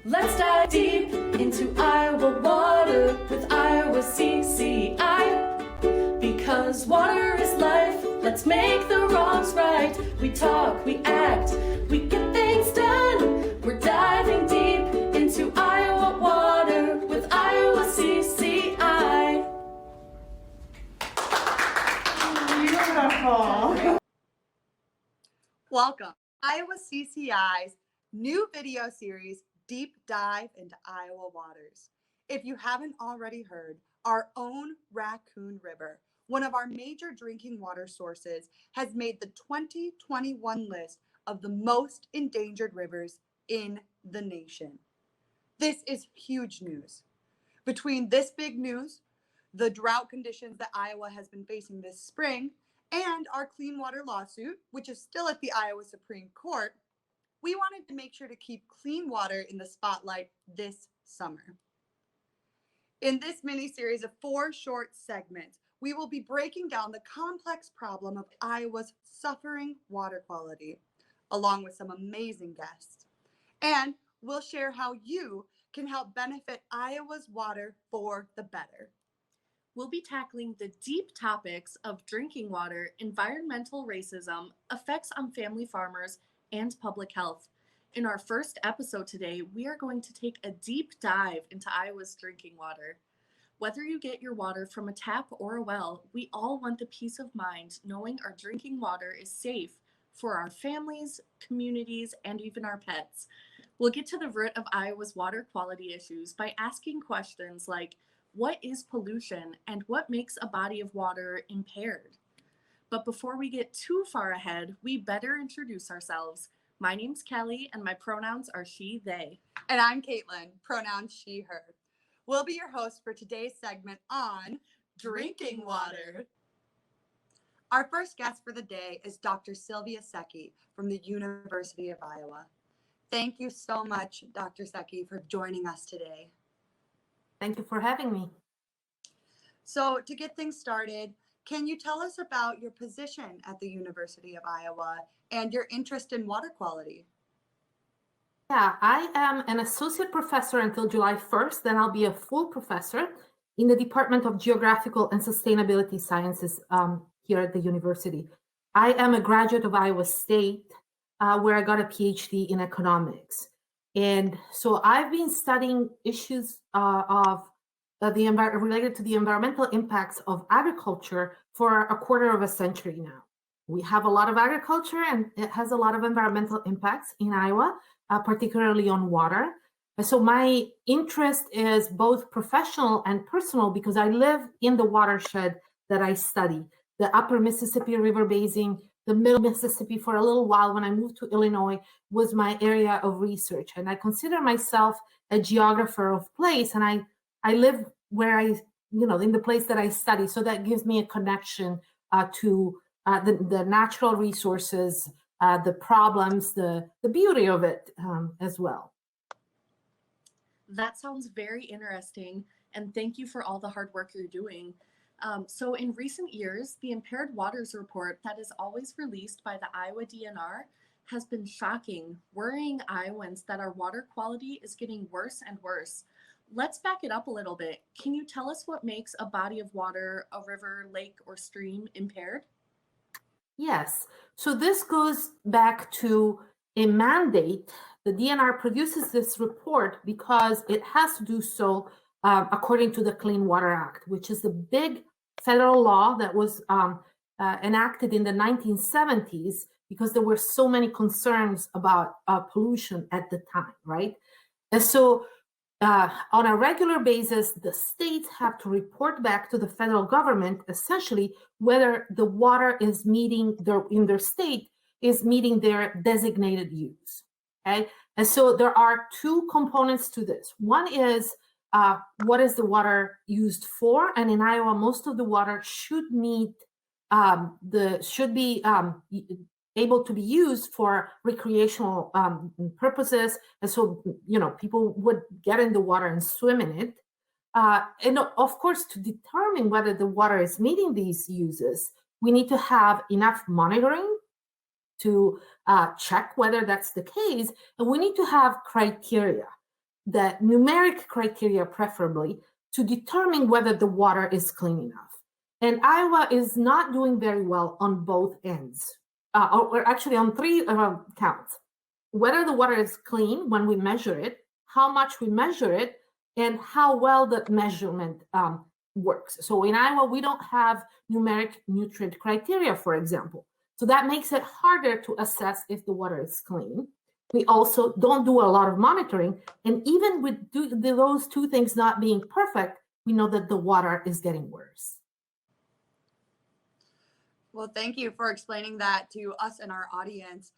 Let's dive deep into Iowa water with Iowa CCI. Because water is life, let's make the wrongs right. We talk, we act, we get things done. We're diving deep into Iowa water with Iowa CCI. Beautiful. Welcome, Iowa CCI's new video series, Deep Dive into Iowa Waters. If you haven't already heard, our own Raccoon River, one of our major drinking water sources, has made the 2021 list of the most endangered rivers in the nation. This is huge news. Between this big news, the drought conditions that Iowa has been facing this spring, and our clean water lawsuit, which is still at the Iowa Supreme Court, we wanted to make sure to keep clean water in the spotlight this summer. In this mini series of 4 short segments, we will be breaking down the complex problem of Iowa's suffering water quality, along with some amazing guests. And we'll share how you can help benefit Iowa's water for the better. We'll be tackling the deep topics of drinking water, environmental racism, effects on family farmers, and public health. In our first episode today, we are going to take a deep dive into Iowa's drinking water. Whether you get your water from a tap or a well, we all want the peace of mind knowing our drinking water is safe for our families, communities, and even our pets. We'll get to the root of Iowa's water quality issues by asking questions like, what is pollution and what makes a body of water impaired? But before we get too far ahead, we better introduce ourselves. My name's Kelly, and my pronouns are she, they. And I'm Caitlin, pronouns she, her. We'll be your host for today's segment on drinking water. Our first guest for the day is Dr. Sylvia Secchi from the University of Iowa. Thank you so much, Dr. Secchi, for joining us today. Thank you for having me. So to get things started, can you tell us about your position at the University of Iowa and your interest in water quality? Yeah, I am an associate professor until July 1st, then I'll be a full professor in the Department of Geographical and Sustainability Sciences here at the university. I am a graduate of Iowa State, where I got a PhD in economics. And so I've been studying issues related to the environmental impacts of agriculture for a quarter of a century now. We have a lot of agriculture and it has a lot of environmental impacts in Iowa, particularly on water. And so my interest is both professional and personal because I live in the watershed that I study, the upper Mississippi River Basin, the middle Mississippi. For a little while when I moved to Illinois was my area of research. And I consider myself a geographer of place, and I live where in the place that I study. So that gives me a connection to the natural resources, the problems, the beauty of it as well. That sounds very interesting, and thank you for all the hard work you're doing. So in recent years, the Impaired Waters Report that is always released by the Iowa DNR has been shocking, worrying Iowans that our water quality is getting worse and worse. Let's back it up a little bit. Can you tell us what makes a body of water, a river, lake, or stream impaired? Yes. So this goes back to a mandate. The DNR produces this report because it has to do so according to the Clean Water Act, which is the big federal law that was enacted in the 1970s because there were so many concerns about pollution at the time, right? And so on a regular basis, the states have to report back to the federal government essentially whether the water is meeting in their state is meeting their designated use. Okay, and so there are 2 components to this. One is what is the water used for, and in Iowa, most of the water should be able to be used for recreational purposes. And so, people would get in the water and swim in it. And of course, to determine whether the water is meeting these uses, we need to have enough monitoring to check whether that's the case. And we need to have criteria. the numeric criteria, preferably, to determine whether the water is clean enough. And Iowa is not doing very well on both ends, or actually on three counts. Whether the water is clean when we measure it, how much we measure it, and how well the measurement works. So in Iowa, we don't have numeric nutrient criteria, for example. So that makes it harder to assess if the water is clean. We also don't do a lot of monitoring. And even with those two things not being perfect, we know that the water is getting worse. Well, thank you for explaining that to us and our audience.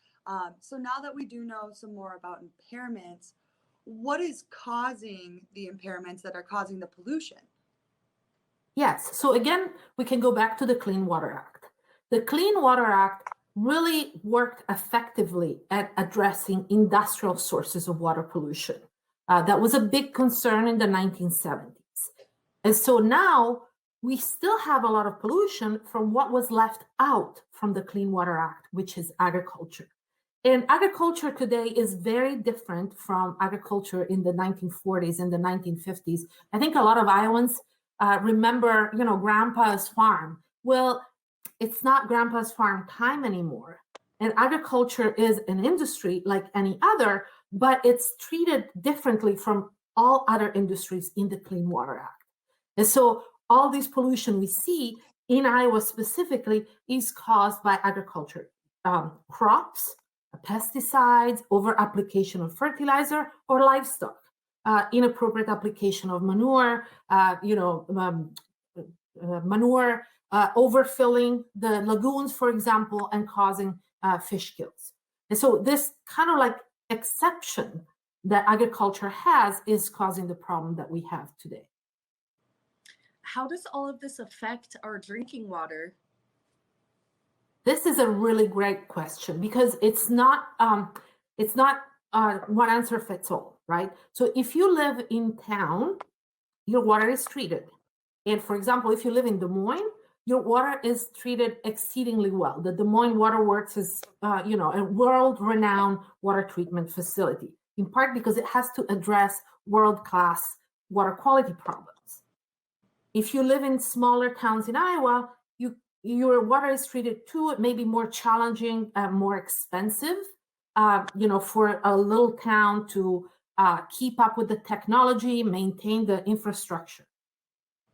So now that we do know some more about impairments, what is causing the impairments that are causing the pollution? Yes. So again, we can go back to the Clean Water Act. The Clean Water Act really worked effectively at addressing industrial sources of water pollution. That was a big concern in the 1970s. And so now we still have a lot of pollution from what was left out from the Clean Water Act, which is agriculture. And agriculture today is very different from agriculture in the 1940s and the 1950s. I think a lot of Iowans remember, Grandpa's farm. Well, it's not Grandpa's farm time anymore. And agriculture is an industry like any other, but it's treated differently from all other industries in the Clean Water Act. And so all this pollution we see in Iowa specifically is caused by agriculture, crops, pesticides, over application of fertilizer, or livestock, inappropriate application of manure, manure overfilling the lagoons, for example, and causing fish kills. And so this kind of like exception that agriculture has is causing the problem that we have today. How does all of this affect our drinking water? This is a really great question because it's not one answer fits all, right? So if you live in town, your water is treated. And for example, if you live in Des Moines, your water is treated exceedingly well. The Des Moines Water Works is, a world-renowned water treatment facility, in part because it has to address world-class water quality problems. If you live in smaller towns in Iowa, your water is treated too. It may be more challenging, more expensive, for a little town to keep up with the technology, maintain the infrastructure.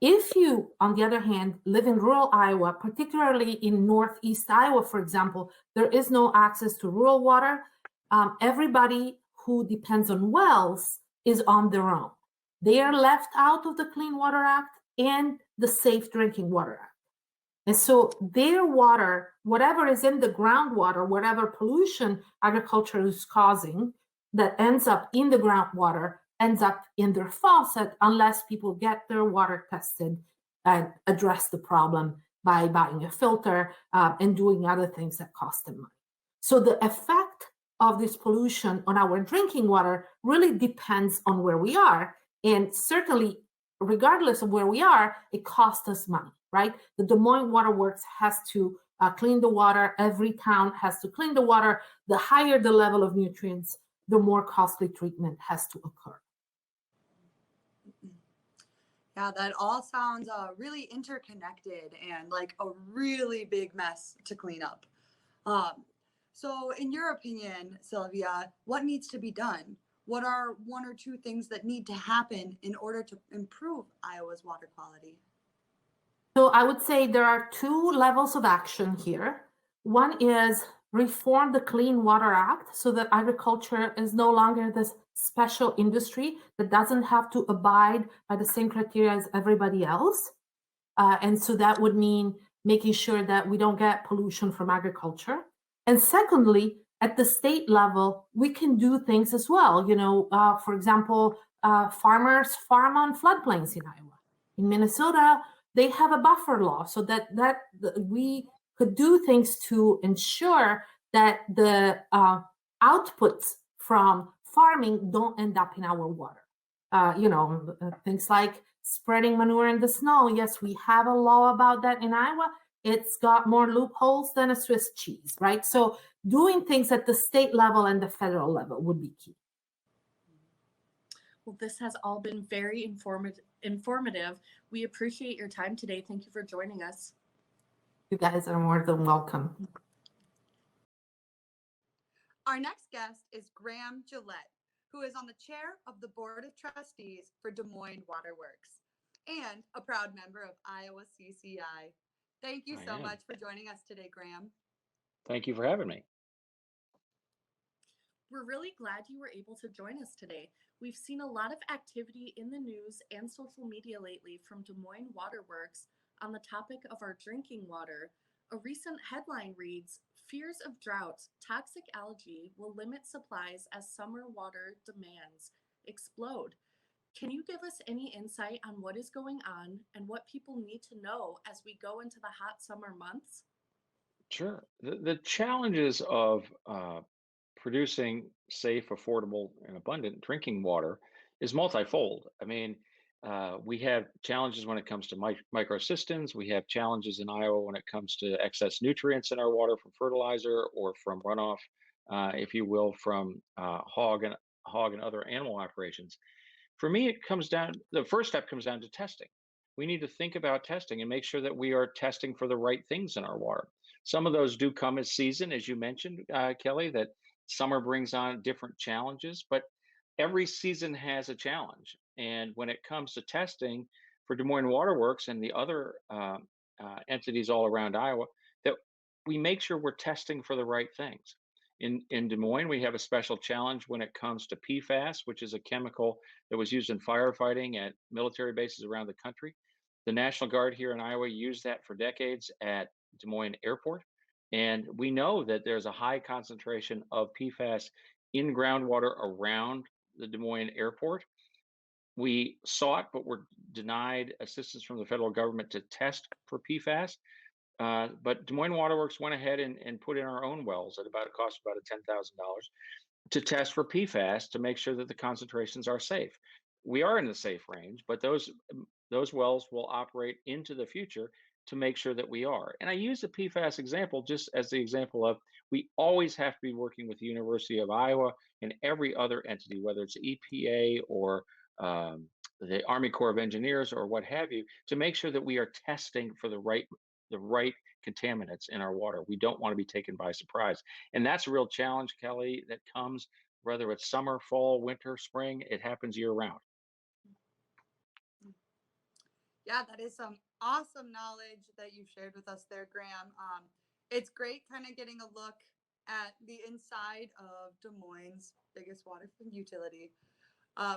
If you, on the other hand, live in rural Iowa, particularly in northeast Iowa, for example, there is no access to rural water. Everybody who depends on wells is on their own. They are left out of the Clean Water Act and the Safe Drinking Water Act. And so their water, whatever is in the groundwater, whatever pollution agriculture is causing that ends up in the groundwater, ends up in their faucet unless people get their water tested and address the problem by buying a filter and doing other things that cost them money. So the effect of this pollution on our drinking water really depends on where we are. And certainly, regardless of where we are, it costs us money, right? The Des Moines Water Works has to clean the water. Every town has to clean the water. The higher the level of nutrients, the more costly treatment has to occur. Yeah, that all sounds really interconnected and like a really big mess to clean up. So in your opinion, Sylvia, what needs to be done? What are one or two things that need to happen in order to improve Iowa's water quality? So I would say there are two levels of action here. One is reform the Clean Water Act so that agriculture is no longer this special industry that doesn't have to abide by the same criteria as everybody else. And so that would mean making sure that we don't get pollution from agriculture. And secondly, at the state level, we can do things as well. For example, farmers farm on floodplains in Iowa. In Minnesota, they have a buffer law so that we could do things to ensure that the outputs from farming don't end up in our water. Things like spreading manure in the snow. Yes, we have a law about that in Iowa. It's got more loopholes than a Swiss cheese, right? So doing things at the state level and the federal level would be key. Well, this has all been very informative. We appreciate your time today. Thank you for joining us. You guys are more than welcome. Our next guest is Graham Gilette, who is on the chair of the Board of Trustees for Des Moines Waterworks and a proud member of Iowa CCI. Thank you so much for joining us today, Graham. Thank you for having me. We're really glad you were able to join us today. We've seen a lot of activity in the news and social media lately from Des Moines Waterworks on the topic of our drinking water. A recent headline reads, "Fears of drought, toxic algae will limit supplies as summer water demands explode." Can you give us any insight on what is going on and what people need to know as we go into the hot summer months? Sure. The challenges of producing safe, affordable, and abundant drinking water is multifold. I mean, we have challenges when it comes to microsystems. We have challenges in Iowa when it comes to excess nutrients in our water from fertilizer or from runoff, if you will, from hog and other animal operations. For me, it comes down, the first step comes down to testing. We need to think about testing and make sure that we are testing for the right things in our water. Some of those do come as season, as you mentioned, Kelly, that summer brings on different challenges, but every season has a challenge. And when it comes to testing for Des Moines Waterworks and the other entities all around Iowa, that we make sure we're testing for the right things. In Des Moines, we have a special challenge when it comes to PFAS, which is a chemical that was used in firefighting at military bases around the country. The National Guard here in Iowa used that for decades at Des Moines Airport. And we know that there's a high concentration of PFAS in groundwater around the Des Moines Airport. We sought, but were denied assistance from the federal government to test for PFAS. But Des Moines Waterworks went ahead and put in our own wells at about a cost of about $10,000 to test for PFAS to make sure that the concentrations are safe. We are in the safe range, but those wells will operate into the future to make sure that we are. And I use the PFAS example just as the example of we always have to be working with the University of Iowa and every other entity, whether it's EPA or the Army Corps of Engineers or what have you, to make sure that we are testing for the right contaminants in our water. We don't want to be taken by surprise. And that's a real challenge, Kelly, that comes whether it's summer, fall, winter, spring, it happens year round. Yeah, that is some awesome knowledge that you've shared with us there, Graham. It's great kind of getting a look at the inside of Des Moines' biggest water utility.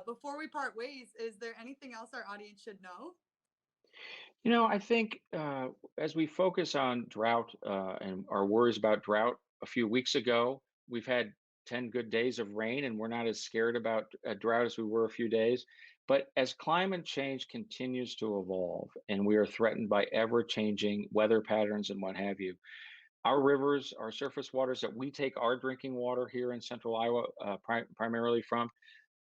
Before we part ways, is there anything else our audience should know? You know, I think as we focus on drought and our worries about drought a few weeks ago, we've had 10 good days of rain and we're not as scared about a drought as we were a few days. But as climate change continues to evolve and we are threatened by ever changing weather patterns and what have you, our rivers, our surface waters that we take our drinking water here in central Iowa primarily from,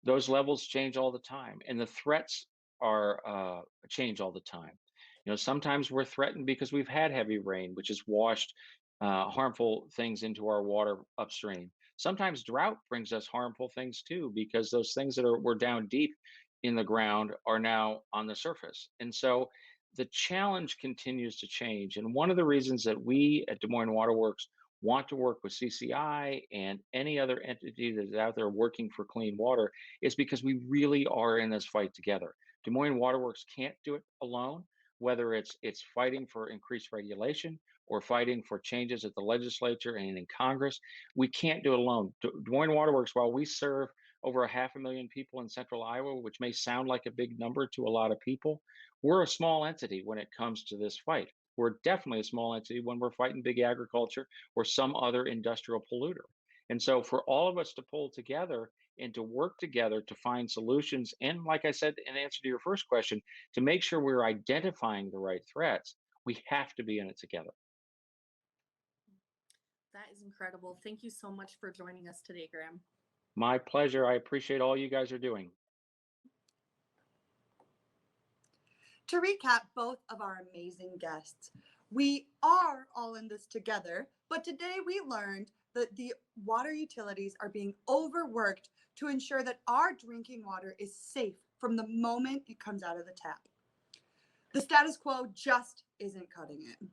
those levels change all the time and the threats are change all the time. You know, sometimes we're threatened because we've had heavy rain, which has washed harmful things into our water upstream. Sometimes drought brings us harmful things too, because those things that were down deep in the ground are now on the surface. And so the challenge continues to change. And one of the reasons that we at Des Moines Waterworks want to work with CCI and any other entity that is out there working for clean water is because we really are in this fight together. Des Moines Waterworks can't do it alone, whether it's fighting for increased regulation or fighting for changes at the legislature and in Congress. We can't do it alone. Des Moines Waterworks, while we serve over 500,000 people in central Iowa, which may sound like a big number to a lot of people, we're a small entity when it comes to this fight. We're definitely a small entity when we're fighting big agriculture or some other industrial polluter. And so for all of us to pull together and to work together to find solutions, and like I said, in answer to your first question, to make sure we're identifying the right threats, we have to be in it together. That is incredible. Thank you so much for joining us today, Graham. My pleasure. I appreciate all you guys are doing. To recap both of our amazing guests, we are all in this together, but today we learned that the water utilities are being overworked to ensure that our drinking water is safe from the moment it comes out of the tap. The status quo just isn't cutting it.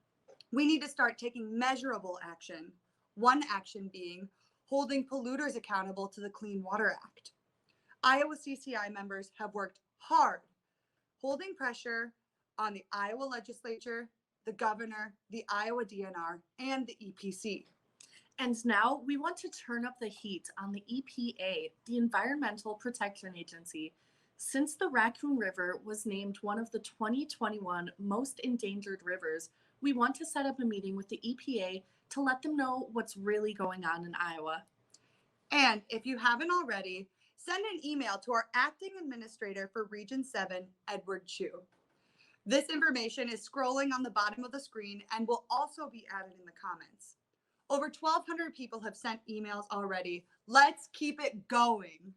We need to start taking measurable action. One action being holding polluters accountable to the Clean Water Act. Iowa CCI members have worked hard, holding pressure on the Iowa legislature, the governor, the Iowa DNR, and the EPC. And now we want to turn up the heat on the EPA, the Environmental Protection Agency. Since the Raccoon River was named one of the 2021 most endangered rivers, we want to set up a meeting with the EPA to let them know what's really going on in Iowa. And if you haven't already, send an email to our acting administrator for Region 7, Edward Chu. This information is scrolling on the bottom of the screen and will also be added in the comments. Over 1,200 people have sent emails already. Let's keep it going.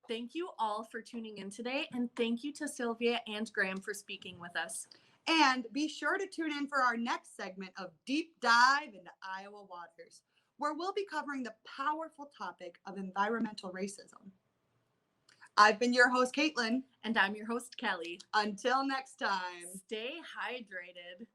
Thank you all for tuning in today, and thank you to Sylvia and Graham for speaking with us. And be sure to tune in for our next segment of Deep Dive into Iowa Waters, where we'll be covering the powerful topic of environmental racism. I've been your host, Caitlin. And I'm your host, Kelly. Until next time. Stay hydrated.